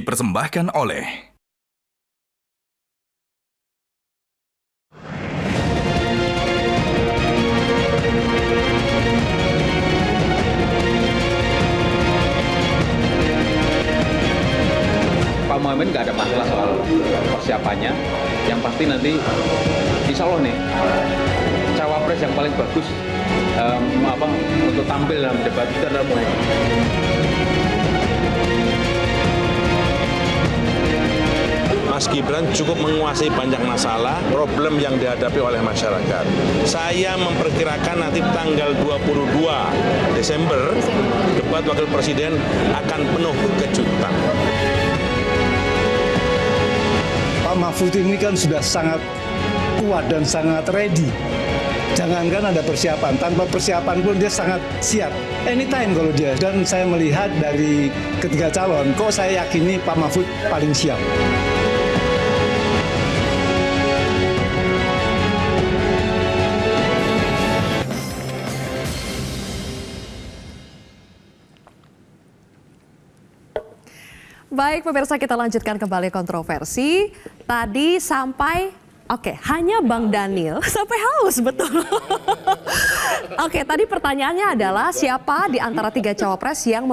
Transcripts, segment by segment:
dipersembahkan oleh Pak Muhammad nggak ada masalah soal persiapannya. Yang pasti nanti insya Allah nih cawapres yang paling bagus untuk tampil dalam debat itu adalah Muhammad. Mas Gibran cukup menguasai banyak masalah, problem yang dihadapi oleh masyarakat. Saya memperkirakan nanti tanggal 22 Desember, debat wakil presiden akan penuh kejutan. Pak Mahfud ini kan sudah sangat kuat dan sangat ready. Jangankan ada persiapan, tanpa persiapan pun dia sangat siap. Anytime kalau dia. Dan saya melihat dari ketiga calon, kok saya yakini Pak Mahfud paling siap. Baik, pemirsa, kita lanjutkan kembali kontroversi. Tadi sampai, hanya Bang Daniel sampai haus, betul. Tadi pertanyaannya adalah siapa di antara 3 cawapres yang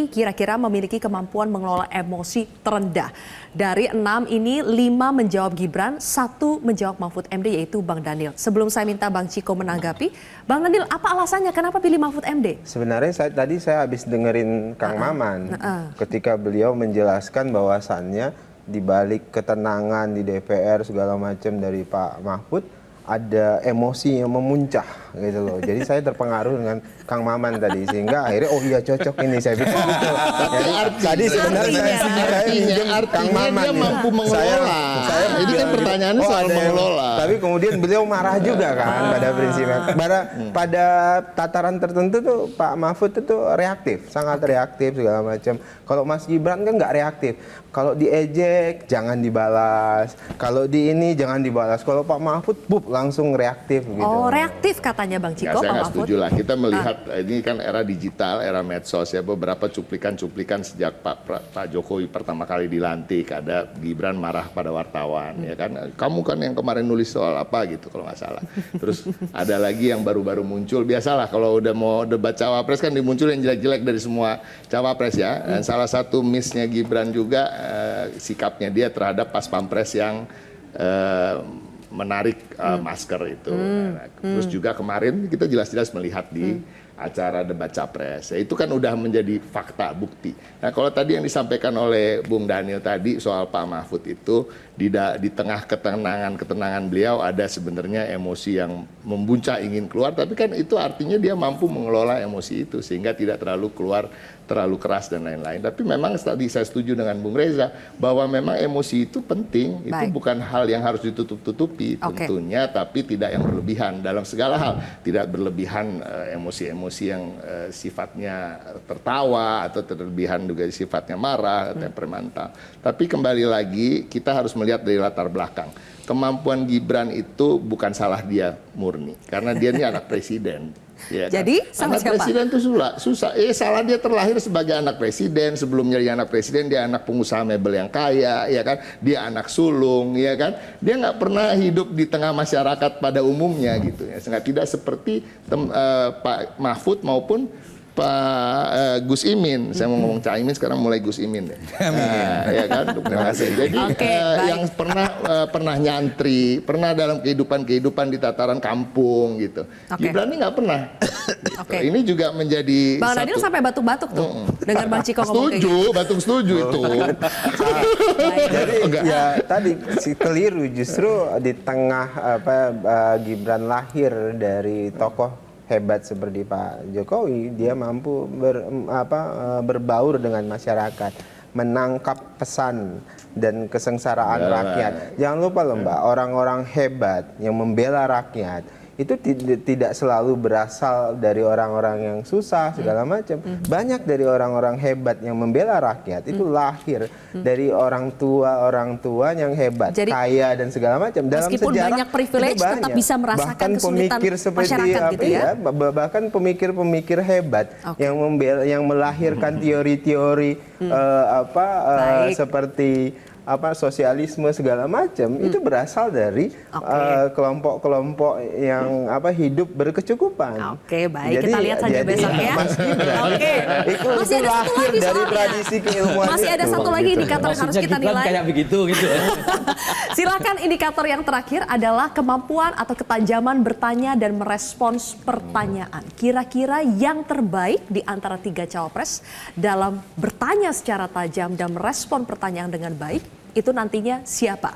kira-kira memiliki kemampuan mengelola emosi terendah. Dari 6 ini, 5 menjawab Gibran, 1 menjawab Mahfud MD, yaitu Bang Daniel. Sebelum saya minta Bang Ciko menanggapi, Bang Daniel, apa alasannya kenapa pilih Mahfud MD? Sebenarnya tadi saya habis dengerin Kang Maman ketika beliau menjelaskan bahwasannya di balik ketenangan di DPR segala macam dari Pak Mahfud ada emosi yang memuncah gitu loh. Jadi saya terpengaruh dengan Kang Maman tadi sehingga akhirnya iya cocok ini saya pikir gitu. Jadi tadi sebenarnya saya pinjam Kang Maman dia mampu mengelola. Ini kan pertanyaannya soal mengelola. Tapi kemudian beliau marah juga kan pada prinsipnya. Pada tataran tertentu tuh Pak Mahfud itu reaktif, sangat reaktif segala macam. Kalau Mas Gibran kan nggak reaktif. Kalau diejek jangan dibalas. Kalau di ini jangan dibalas. Kalau Pak Mahfud langsung reaktif gitu. Oh, reaktif katanya Bang Ciko, saya Pak nggak Mahfud. setuju lah. Kita melihat ini kan era digital, era medsos ya. Beberapa cuplikan sejak Pak Jokowi pertama kali dilantik. Ada Gibran marah pada wartawan ya kan. Kamu kan yang kemarin nulis soal apa gitu kalau nggak salah. Terus ada lagi yang baru-baru muncul. Biasalah kalau udah mau debat cawapres kan dimunculin jelek-jelek dari semua cawapres ya. Dan salah satu miss-nya Gibran juga sikapnya dia terhadap pas pampres yang menarik masker itu. Terus juga kemarin kita jelas-jelas melihat di acara debat capres. Ya, itu kan udah menjadi fakta, bukti. Nah kalau tadi yang disampaikan oleh Bung Daniel tadi soal Pak Mahfud itu di tengah ketenangan beliau ada sebenarnya emosi yang membuncah ingin keluar. Tapi kan itu artinya dia mampu mengelola emosi itu sehingga tidak terlalu keluar terlalu keras dan lain-lain. Tapi memang tadi saya setuju dengan Bung Reza bahwa memang emosi itu penting. Itu bukan hal yang harus ditutup-tutupi tentunya, tapi tidak yang berlebihan dalam segala hal. Tidak berlebihan emosi-emosi yang sifatnya tertawa atau terlebihan juga sifatnya marah, temperamental. Tapi kembali lagi kita harus melihat dari latar belakang. Kemampuan Gibran itu bukan salah dia murni, karena dia ini anak presiden. Ya kan? Jadi sama anak siapa? presiden itu susah. Salah dia terlahir sebagai anak presiden. Sebelum jadi anak presiden dia anak pengusaha mebel yang kaya, ya kan? Dia anak sulung, ya kan? Dia nggak pernah hidup di tengah masyarakat pada umumnya gitu ya. Tidak seperti Pak Mahfud maupun Pak Gus Imin. Saya mau ngomong Caimin, sekarang mulai Gus Imin deh. Ya kan? Terima kasih. Jadi yang pernah nyantri, pernah dalam kehidupan di tataran kampung gitu. Gibran ini nggak pernah. Ini juga menjadi Bang Daniel sampai batuk-batuk tuh dengar Bang Ciko ngomong kayak gitu. batuk setuju itu. Jadi ya tadi keliru justru di tengah Gibran lahir dari tokoh hebat seperti Pak Jokowi, dia mampu berbaur dengan masyarakat, menangkap pesan dan kesengsaraan rakyat. Jangan lupa loh Mbak, orang-orang hebat yang membela rakyat itu tidak selalu berasal dari orang-orang yang susah segala macam. Banyak dari orang-orang hebat yang membela rakyat itu lahir dari orang tua yang hebat, Jadi, kaya dan segala macam. Dalam meskipun sejarah banyak privilege, itu tetap bisa merasakan bahkan kesulitan pemikir seperti masyarakat apa gitu ya? bahkan pemikir-pemikir hebat yang melahirkan teori-teori seperti sosialisme segala macam itu berasal dari kelompok-kelompok yang hidup berkecukupan. Oke, baik, kita lihat saja besok ya. Mas Gibran, Oke. itu Masih ada satu lahir lagi dari soalnya. tradisi keilmuan. Masih ada satu lagi indikator yang harus kita nilai. kayak begitu gitu. Silakan, indikator yang terakhir adalah kemampuan atau ketajaman bertanya dan merespons pertanyaan. Kira-kira yang terbaik di antara 3 cawapres dalam bertanya secara tajam dan merespon pertanyaan dengan baik, itu nantinya siapa?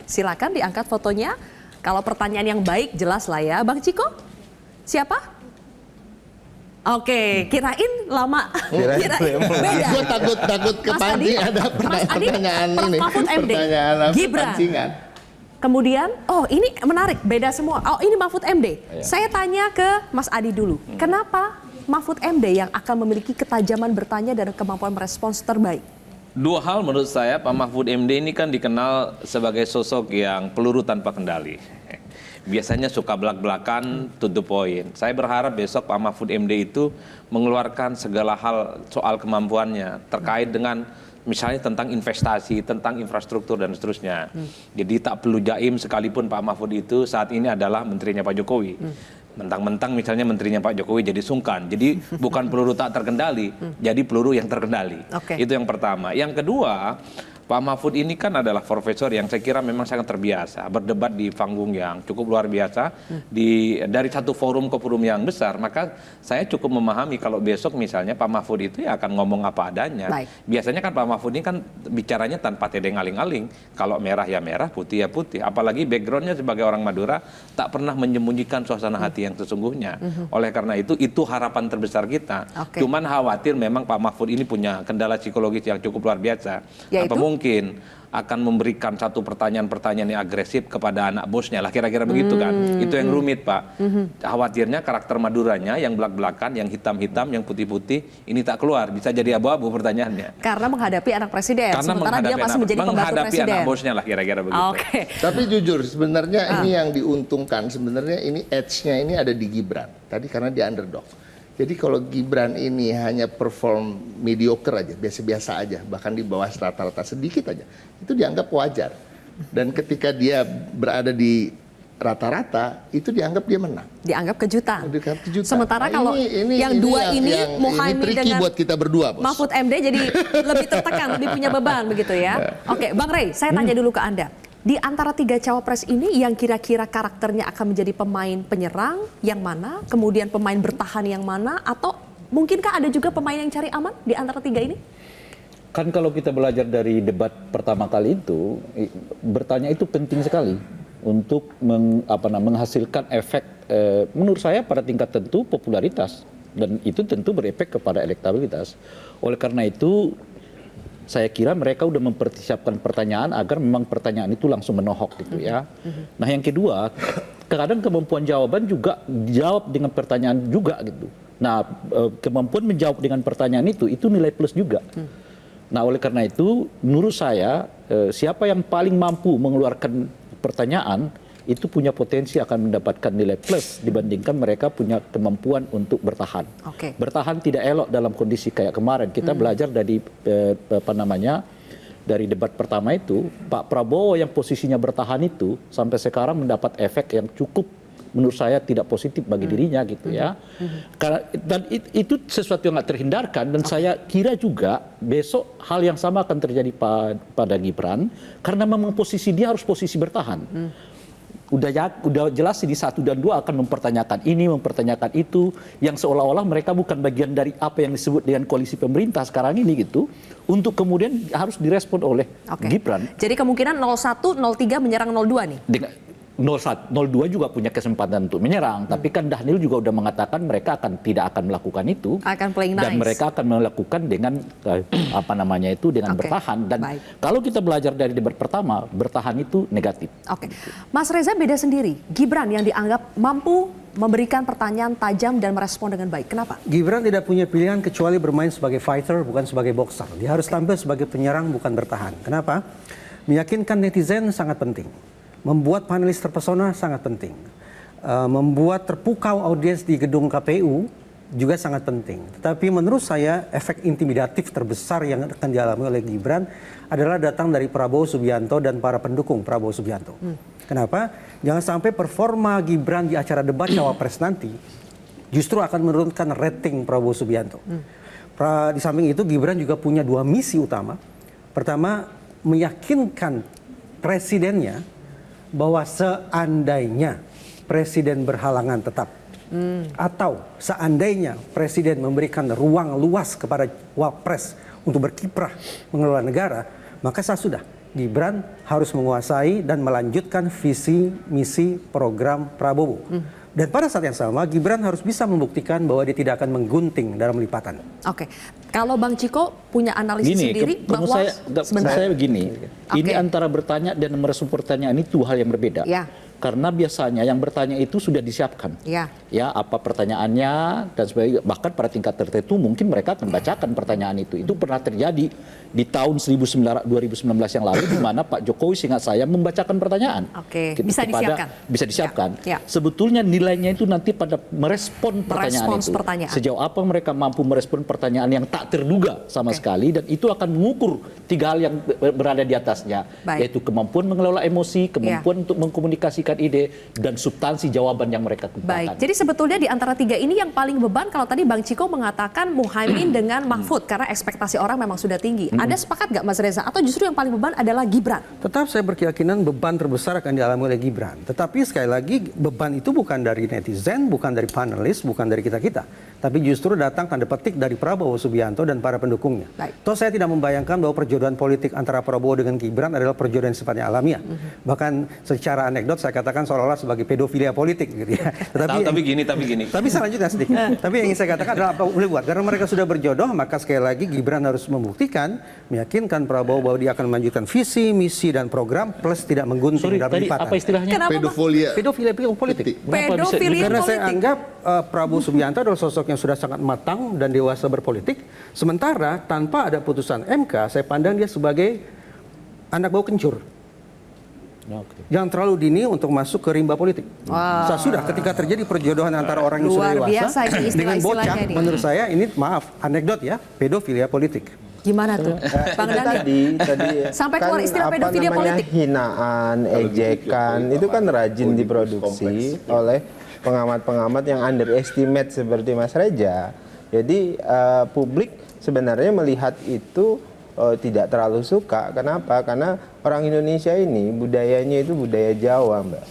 Silakan diangkat fotonya. Kalau pertanyaan yang baik jelas lah ya. Bang Ciko, siapa? Oke, kirain lama. Kirain beda. Gue takut kepancing ada pertanyaan ini. Mahfud MD, Pertanyaan Gibran. pancingan. Kemudian, ini menarik, beda semua. Oh, ini Mahfud MD. Saya tanya ke Mas Adi dulu. Kenapa Mahfud MD yang akan memiliki ketajaman bertanya dan kemampuan merespons terbaik? 2 hal menurut saya, Pak Mahfud MD ini kan dikenal sebagai sosok yang peluru tanpa kendali. Biasanya suka belak-belakan, to the point. Saya berharap besok Pak Mahfud MD itu mengeluarkan segala hal soal kemampuannya terkait dengan misalnya tentang investasi, tentang infrastruktur dan seterusnya. Jadi tak perlu jaim sekalipun Pak Mahfud itu saat ini adalah menterinya Pak Jokowi. Mentang-mentang misalnya menterinya Pak Jokowi jadi sungkan. Jadi bukan peluru tak terkendali, jadi peluru yang terkendali. Itu yang pertama. Yang kedua, Pak Mahfud ini kan adalah profesor yang saya kira memang sangat terbiasa berdebat di panggung yang cukup luar biasa dari satu forum ke forum yang besar. Maka saya cukup memahami kalau besok misalnya Pak Mahfud itu ya akan ngomong apa adanya. Biasanya kan Pak Mahfud ini kan bicaranya tanpa tedeng aling-aling. Kalau merah ya merah, putih ya putih. Apalagi backgroundnya sebagai orang Madura tak pernah menyembunyikan suasana hati yang sesungguhnya. Oleh karena itu harapan terbesar kita. Cuman khawatir memang Pak Mahfud ini punya kendala psikologis yang cukup luar biasa. Apa mungkin akan memberikan satu pertanyaan-pertanyaan yang agresif kepada anak bosnya lah, kira-kira begitu kan. Itu yang rumit, Pak. Khawatirnya karakter Maduranya yang belak-belakan, yang hitam-hitam, yang putih-putih ini tak keluar, bisa jadi abu-abu pertanyaannya. Karena menghadapi anak presiden, sementara dia masih menjadi pembantu presiden. Anak bosnya lah, kira-kira begitu. Tapi jujur sebenarnya ini yang diuntungkan, sebenarnya ini edge-nya ini ada di Gibran. Tadi karena dia underdog. Jadi kalau Gibran ini hanya perform mediocre aja, biasa-biasa aja, bahkan di bawah rata-rata sedikit aja, itu dianggap wajar. Dan ketika dia berada di rata-rata, itu dianggap dia menang. Dianggap kejutan. Sementara Nah, kalau yang dua ini, Muhaimin dengan buat kita berdua, Bos. Mahfud MD jadi lebih tertekan, lebih punya beban begitu ya. Oke, Bang Rey, saya tanya dulu ke Anda. Di antara 3 cawapres ini yang kira-kira karakternya akan menjadi pemain penyerang yang mana, kemudian pemain bertahan yang mana, atau mungkinkah ada juga pemain yang cari aman di antara 3 ini? Kan kalau kita belajar dari debat pertama kali itu, bertanya itu penting sekali untuk menghasilkan efek, menurut saya pada tingkat tentu popularitas, dan itu tentu berefek kepada elektabilitas. Oleh karena itu, saya kira mereka udah mempersiapkan pertanyaan agar memang pertanyaan itu langsung menohok gitu ya. Nah yang kedua, kadang kemampuan jawaban juga jawab dengan pertanyaan juga gitu. Nah kemampuan menjawab dengan pertanyaan itu nilai plus juga. Nah oleh karena itu menurut saya siapa yang paling mampu mengeluarkan pertanyaan itu punya potensi akan mendapatkan nilai plus dibandingkan mereka punya kemampuan untuk bertahan. Bertahan tidak elok dalam kondisi kayak kemarin. Kita belajar dari dari debat pertama itu, Pak Prabowo yang posisinya bertahan itu sampai sekarang mendapat efek yang cukup menurut saya tidak positif bagi dirinya gitu ya. Dan itu sesuatu yang nggak terhindarkan dan saya kira juga besok hal yang sama akan terjadi pada Gibran karena memang posisi dia harus posisi bertahan. Udah jelas di 1 dan 2 akan mempertanyakan ini, mempertanyakan itu, yang seolah-olah mereka bukan bagian dari apa yang disebut dengan koalisi pemerintah sekarang ini gitu, untuk kemudian harus direspon oleh Gibran. Jadi kemungkinan 01, 03 menyerang 02 nih? 02 juga punya kesempatan untuk menyerang, tapi kan Dhanil juga udah mengatakan mereka tidak akan melakukan itu, Akan playing dan nice. mereka akan melakukan dengan dengan Oke, bertahan. Dan baik. kalau kita belajar dari debat pertama, bertahan itu negatif. Oke, Mas Reza beda sendiri. Gibran yang dianggap mampu memberikan pertanyaan tajam dan merespon dengan baik. Kenapa? Gibran tidak punya pilihan kecuali bermain sebagai fighter bukan sebagai boxer. Dia harus tampil sebagai penyerang bukan bertahan. Kenapa? Meyakinkan netizen sangat penting. Membuat panelis terpesona sangat penting. Membuat terpukau audiens di gedung KPU juga sangat penting. Tetapi menurut saya efek intimidatif terbesar yang akan dialami oleh Gibran adalah datang dari Prabowo Subianto dan para pendukung Prabowo Subianto. Kenapa? Jangan sampai performa Gibran di acara debat Cawapres nanti justru akan menurunkan rating Prabowo Subianto. Di samping itu Gibran juga punya 2 misi utama. Pertama, meyakinkan presidennya bahwa seandainya presiden berhalangan tetap atau seandainya presiden memberikan ruang luas kepada wapres untuk berkiprah mengelola negara, maka sudah Gibran harus menguasai dan melanjutkan visi misi program Prabowo. Dan pada saat yang sama Gibran harus bisa membuktikan bahwa dia tidak akan menggunting dalam lipatan. Oke, kalau Bang Ciko punya analisis sendiri menurut bahwa saya begini, ini Oke. antara bertanya dan merespon pertanyaan itu hal yang berbeda. Ya. Karena biasanya yang bertanya itu sudah disiapkan. Ya. Ya, apa pertanyaannya dan sebagainya. Bahkan pada tingkat tertentu mungkin mereka akan bacakan pertanyaan itu. Itu pernah terjadi di tahun 2019 yang lalu di mana Pak Jokowi seingat saya membacakan pertanyaan. Oke, bisa disiapkan. Bisa disiapkan. Ya, ya. Sebetulnya nilainya itu nanti pada merespon pertanyaan Merespons itu. pertanyaan. Sejauh apa mereka mampu merespon pertanyaan yang tak terduga sama Oke. sekali, dan itu akan mengukur 3 hal yang berada di atasnya, Baik. yaitu kemampuan mengelola emosi, kemampuan untuk mengkomunikasikan ide, dan substansi jawaban yang mereka kemukakan. Baik, jadi sebetulnya di antara 3 ini yang paling beban kalau tadi Bang Ciko mengatakan Muhaimin dengan Mahfud karena ekspektasi orang memang sudah tinggi. Ada sepakat nggak Mas Reza? Atau justru yang paling beban adalah Gibran? Tetap saya berkeyakinan beban terbesar akan dialami oleh Gibran. Tetapi sekali lagi beban itu bukan dari netizen, bukan dari panelis, bukan dari kita-kita. Tapi justru datang tanda petik dari Prabowo Subianto dan para pendukungnya. Baik. Toh saya tidak membayangkan bahwa perjodohan politik antara Prabowo dengan Gibran adalah perjodohan yang sifatnya alamiah. Bahkan secara anekdot saya katakan seolah-olah sebagai pedofilia politik gitu ya. Tapi gini. Tapi selanjutnya sedikit. Tapi yang ingin saya katakan adalah apa boleh buat. Karena mereka sudah berjodoh, maka sekali lagi Gibran harus membuktikan, meyakinkan Prabowo bahwa dia akan melanjutkan visi, misi, dan program plus tidak menggunting Sorry, dalam tadi lipatan. apa istilahnya? Kenapa, Bang? Pedofilia. Pedofilia politik. Pedofilia Karena saya politik. anggap Prabowo Subianto adalah sosok yang sudah sangat matang dan dewasa berpolitik. Sementara tanpa ada putusan MK, saya pandang dia sebagai anak bau kencur. Oke. Jangan terlalu dini untuk masuk ke rimba politik. Wah. Sudah ketika terjadi perjodohan antara orang yang sudah Luar biasa dewasa ini dengan bocah, istilah-istilahnya ini. menurut saya ini maaf anekdot ya, pedofilia politik. Gimana tuh? Bang Daniel? tadi Sampai keluar istilah pedofilia politik. hinaan, ejekan itu kan rajin diproduksi oleh pengamat-pengamat yang underestimate seperti Mas Reza. Jadi publik sebenarnya melihat itu tidak terlalu suka. Kenapa? Karena orang Indonesia ini budayanya itu budaya Jawa, Mbak.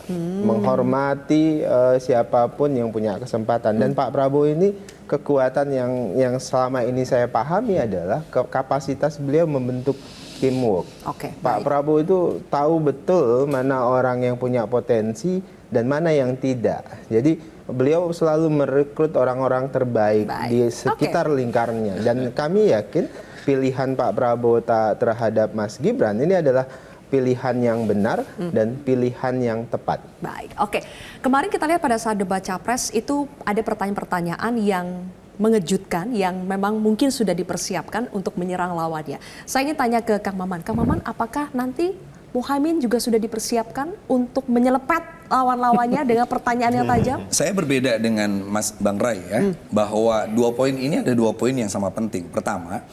Menghormati siapapun yang punya kesempatan. Dan Pak Prabowo ini kekuatan yang selama ini saya pahami adalah kapasitas beliau membentuk teamwork. Oke, Pak baik. Prabowo itu tahu betul mana orang yang punya potensi dan mana yang tidak. Jadi beliau selalu merekrut orang-orang terbaik Baik. di sekitar lingkarnya. Dan kami yakin pilihan Pak Prabowo terhadap Mas Gibran ini adalah pilihan yang benar dan pilihan yang tepat. Baik, oke. Kemarin kita lihat pada saat debat Capres itu ada pertanyaan-pertanyaan yang mengejutkan yang memang mungkin sudah dipersiapkan untuk menyerang lawannya. Saya ingin tanya ke Kang Maman. Kang Maman, apakah nanti Muhaimin juga sudah dipersiapkan untuk menyelepet lawan-lawannya dengan pertanyaan yang tajam? Saya berbeda dengan Mas Bang Ray ya, bahwa 2 poin ini ada 2 poin yang sama penting. Pertama,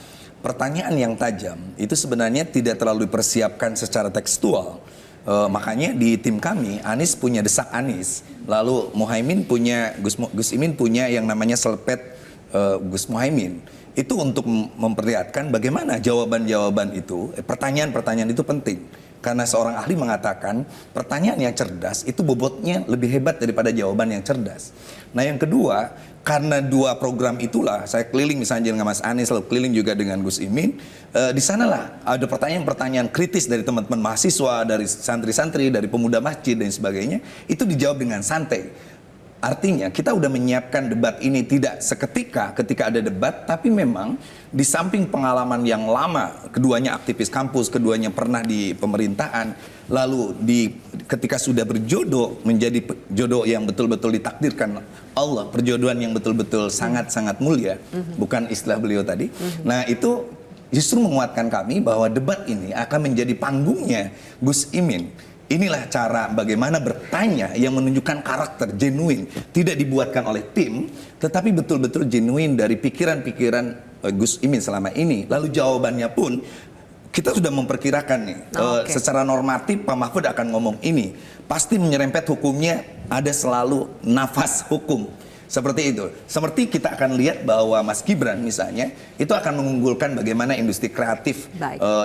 pertanyaan yang tajam itu sebenarnya tidak terlalu dipersiapkan secara tekstual. Makanya di tim kami, Anies punya desak Anies, lalu Muhaimin punya, Gus Imin punya yang namanya selepet Gus Muhaimin. Itu untuk memperlihatkan bagaimana jawaban-jawaban itu, pertanyaan-pertanyaan itu penting. Karena seorang ahli mengatakan pertanyaan yang cerdas itu bobotnya lebih hebat daripada jawaban yang cerdas. Nah yang kedua, karena dua program itulah saya keliling misalnya dengan Mas Anies, lalu keliling juga dengan Gus Imin. Di sanalah ada pertanyaan-pertanyaan kritis dari teman-teman mahasiswa, dari santri-santri, dari pemuda masjid dan sebagainya. Itu dijawab dengan santai. Artinya kita udah menyiapkan debat ini tidak seketika ketika ada debat, tapi memang di samping pengalaman yang lama, keduanya aktivis kampus, keduanya pernah di pemerintahan, lalu ketika sudah berjodoh menjadi jodoh yang betul-betul ditakdirkan Allah, perjodohan yang betul-betul sangat-sangat mulia, bukan istilah beliau tadi. Nah itu justru menguatkan kami bahwa debat ini akan menjadi panggungnya Gus Imin. Inilah cara bagaimana bertanya yang menunjukkan karakter genuine, tidak dibuatkan oleh tim, tetapi betul-betul genuine dari pikiran-pikiran Gus Imin selama ini. Lalu jawabannya pun kita sudah memperkirakan nih, secara normatif Pak Mahfud akan ngomong ini, pasti menyerempet hukumnya, ada selalu nafas hukum. Seperti itu. Seperti kita akan lihat bahwa Mas Gibran misalnya itu akan mengunggulkan bagaimana industri kreatif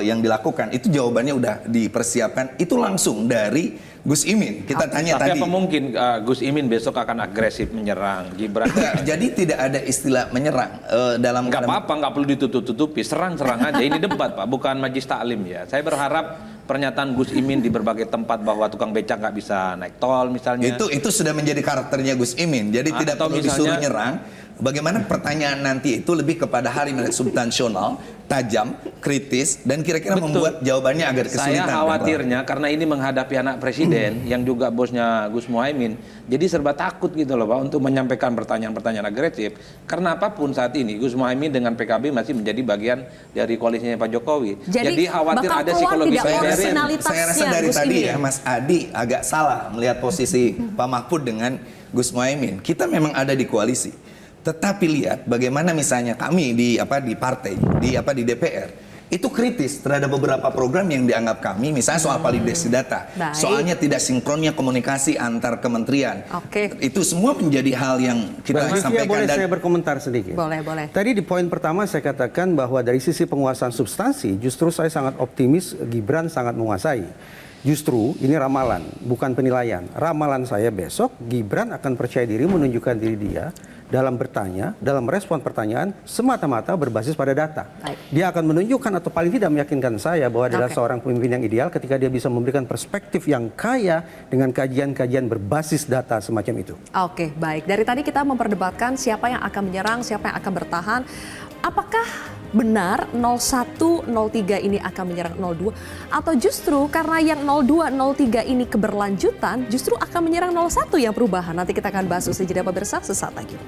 yang dilakukan. Itu jawabannya udah dipersiapkan. Itu langsung dari Gus Imin. Kita tanya tapi tadi. apa mungkin Gus Imin besok akan agresif menyerang Gibran? Jadi tidak ada istilah menyerang dalam. Nggak apa-apa, nggak perlu ditutup-tutupi. Serang-serang aja. Ini debat Pak, bukan majlis taklim ya. Saya berharap pernyataan Gus Imin di berbagai tempat bahwa tukang becak nggak bisa naik tol misalnya. Itu sudah menjadi karakternya Gus Imin. Jadi tidak perlu disuruh nyerang. Bagaimana pertanyaan nanti itu lebih kepada hal yang substansional, tajam, kritis, dan kira-kira membuat jawabannya agak kesulitan. Saya khawatirnya karena ini menghadapi anak presiden yang juga bosnya Gus Muhaimin, jadi serba takut gitu loh Pak untuk menyampaikan pertanyaan-pertanyaan agresif. Karena apapun saat ini Gus Muhaimin dengan PKB masih menjadi bagian dari koalisinya Pak Jokowi. Jadi khawatir ada psikologi. Saya rasa dari tadi ya Mas Adi agak salah melihat posisi Pak Mahfud dengan Gus Muhaimin. Kita memang ada di koalisi. Tetapi lihat bagaimana misalnya kami di partai, di DPR itu kritis terhadap beberapa program yang dianggap kami, misalnya soal validasi data, soalnya tidak sinkronnya komunikasi antar kementerian. Itu semua menjadi hal yang kita sampaikan. Boleh saya berkomentar sedikit? Boleh. Tadi di poin pertama saya katakan bahwa dari sisi penguasaan substansi, justru saya sangat optimis Gibran sangat menguasai. Justru ini ramalan, bukan penilaian. Ramalan saya besok Gibran akan percaya diri menunjukkan diri dia dalam bertanya, dalam respon pertanyaan semata-mata berbasis pada data. Dia akan menunjukkan atau paling tidak meyakinkan saya bahwa adalah seorang pemimpin yang ideal ketika dia bisa memberikan perspektif yang kaya dengan kajian-kajian berbasis data semacam itu. Oke, baik. Dari tadi kita memperdebatkan siapa yang akan menyerang, siapa yang akan bertahan. Apakah benar 01, 03 ini akan menyerang 02? Atau justru karena yang 02, 03 ini keberlanjutan, justru akan menyerang 01 yang perubahan? Nanti kita akan bahas usai jeda pemirsa sesaat lagi.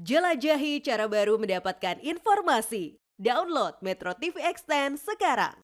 Jelajahi cara baru mendapatkan informasi. Download Metro TV Extend sekarang.